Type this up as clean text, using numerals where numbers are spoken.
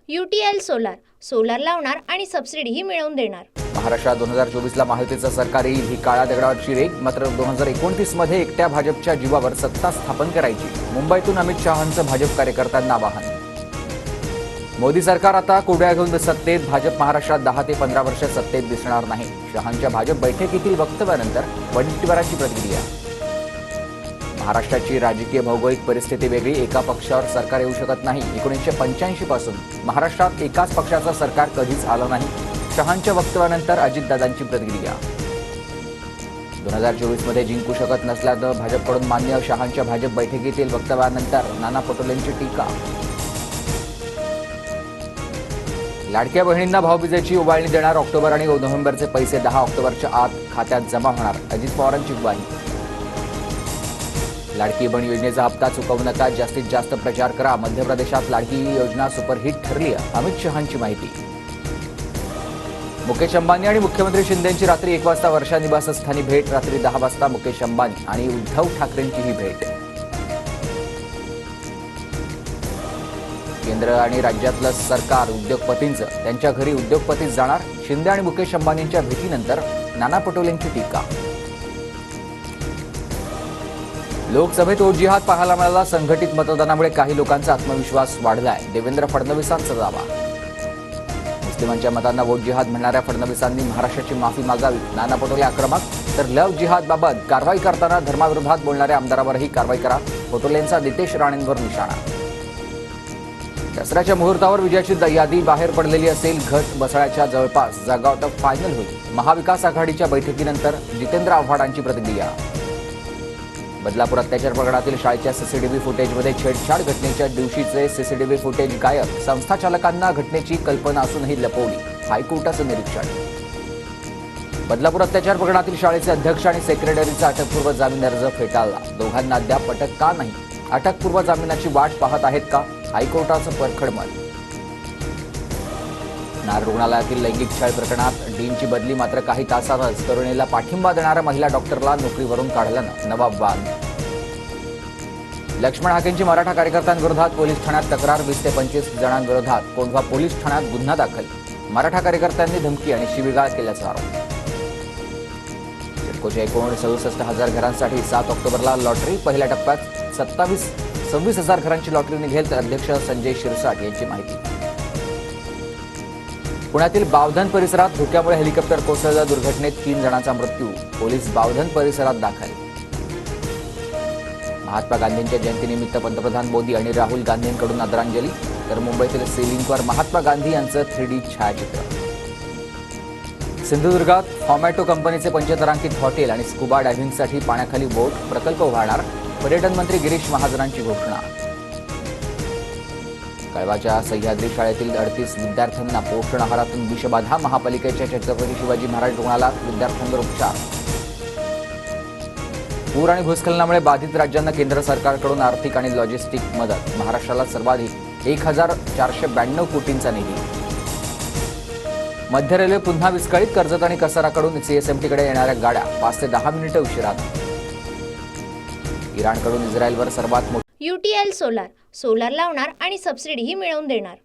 UTL solar लावणार आणि सबसिडीही मिळवून देणार। महाराष्ट्रात 2024 ला महायुतीचं सरकार येईल ही काळ्या दगडावरची रेघ। मात्र 2029 मध्ये एकट्या भाजपच्या जीवावर सत्ता स्थापन करायची। मुंबईतून अमित शहांचं भाजप कार्यकर्त्यांना आवाहन। मोदी सरकार आता कोड्या घेऊन सत्तेत, भाजप महाराष्ट्रात 10 ते 15 वर्ष सत्तेत दिसणार नाही। शहांच्या भाजप बैठकीतील वक्तव्यानंतर वडेट्टीवारांची प्रतिक्रिया। महाराष्ट्राची राजकीय भौगोलिक परिस्थिती वेगळी, एका पक्षावर सरकार येऊ शकत नाही। 1985 पासून महाराष्ट्रात एकाच पक्षाचं सरकार कधीच आलं नाही। शहांच्या वक्तव्यानंतर अजितदादांची प्रतिक्रिया। 2024 मध्ये जिंकू शकत नसल्याचं भाजपकडून मान्य। शहांच्या भाजप बैठकीतील वक्तव्यानंतर नाना पटोलेंची टीका। लाडक्या बहिणींना भाऊबीजेची ओवाळणी देणार। ऑक्टोबर आणि नोव्हेंबरचे पैसे 10 ऑक्टोबरच्या आत खात्यात जमा होणार। अजित पवारांची ग्वाही। लाडकी बहीण योजनेचा हप्ता चुकवू नका, जास्तीत जास्त प्रचार करा। मध्य प्रदेशात लाडकी योजना सुपरहिट ठरली आहे। अमित शहांची माहिती। मुकेश अंबानी आणि मुख्यमंत्री शिंदेंची रात्री 1 वाजता वर्षा निवासस्थानी भेट। रात्री 10 वाजता मुकेश अंबानी आणि उद्धव ठाकरेंची ही भेट। केंद्र आणि राज्यातलं सरकार उद्योगपतींचं, त्यांच्या घरी उद्योगपतीच जाणार। शिंदे आणि मुकेश अंबानींच्या भेटीनंतर नाना पटोलेंची टीका। लोकसभेत वोट जिहाद पाहायला मिळाला। संघटित मतदानामुळे काही लोकांचा आत्मविश्वास वाढलाय। देवेंद्र फडणवीसांचा दावा। मुस्लिमांच्या मतांना वोट जिहाद म्हणणाऱ्या फडणवीसांनी महाराष्ट्राची माफी मागावी। नाना पटोले आक्रमक। तर लव जिहादबाबत कारवाई करताना धर्माविरोधात बोलणाऱ्या आमदारावरही कारवाई करा। पटोलेंचा नितेश राणेंवर निशाणा। दसऱ्याच्या मुहूर्तावर विजयाची यादी बाहेर पडलेली असेल। घट बसण्याच्या जवळपास, जागा आउट ऑफ फायनल होईल। महाविकास आघाडीच्या बैठकीनंतर जितेंद्र आव्हाडांची प्रतिक्रिया। बदलापूर अत्याचार प्रकरणातील शाळेच्या सीसीटीव्ही फुटेजमध्ये छेडछाड, घटनेच्या दिवशीचे सीसीटीव्ही फुटेज गायब। संस्था चालकांना घटनेची कल्पना असूनही लपवली। हायकोर्टाचं निरीक्षण। बदलापूर अत्याचार प्रकरणातील शाळेचे अध्यक्ष आणि सेक्रेटरीचा अटकपूर्व जामीन अर्ज फेटाळला। दोघांना अद्याप अटक का नाही? अटकपूर्व जामिनाची वाट पाहत आहेत का? हायकोर्टाचं परखड मत। नार रुग्णालयातील लैंगिक छळ प्रकरणात डीनची बदली। मात्र काही तासातच तरुणीला पाठिंबा देणाऱ्या महिला डॉक्टरला नोकरीवरून काढल्यानं नवा वाद। लक्ष्मण हाकेंची मराठा कार्यकर्त्यांविरोधात पोलीस ठाण्यात तक्रार। 20 ते 25 जणांविरोधात कोंढवा पोलीस ठाण्यात गुन्हा दाखल। मराठा कार्यकर्त्यांनी धमकी आणि शिवीगाळ केल्याचा आरोप। सिडकोच्या एकूण 67,000 घरांसाठी 7 ऑक्टोबरला लॉटरी। पहिल्या टप्प्यात 26,000 घरांची लॉटरी निघेल। तर अध्यक्ष संजय शिरसाट यांची माहिती। पुण्यातील बावधन परिसरात धुक्यामुळे हेलिकॉप्टर कोसळलं। दुर्घटनेत 3 जणांचा मृत्यू। पोलीस बावधन परिसरात दाखल। महात्मा गांधींच्या जयंतीनिमित्त पंतप्रधान मोदी आणि राहुल गांधींकडून आदरांजली। तर मुंबईतील सीलिंगवर महात्मा गांधी यांचं 3D छायाचित्र। सिंधुदुर्गात फॉमॅटो कंपनीचे पंचतारांकित हॉटेल आणि स्कुबा डायव्हिंगसाठी पाण्याखाली बोट प्रकल्प उभारणार। पर्यटन मंत्री गिरीश महाजनांची घोषणा। कळवाच्या सह्याद्री शाळेतील 38 विद्यार्थ्यांना पोषण आहारातून विषबाधा। महापालिकेच्या छत्रपती शिवाजी महाराज रुग्णालयात विद्यार्थ्यांवर उपचार। पूर आणि भूस्खलनामुळे बाधित राज्यांना केंद्र सरकारकडून आर्थिक आणि लॉजिस्टिक मदत। महाराष्ट्राला सर्वाधिक 1,492 कोटींचा निधी। मध्य रेल्वे पुन्हा विस्कळीत। कर्जत आणि कसाराकडून CSMTकडे येणाऱ्या गाड्या 5 ते 10 मिनिटं उशिरानं। इराणकडून इस्रायलवर सर्वात मोठी UTL सोलार लावणार आणि सबसिडीही मिळवून देणार।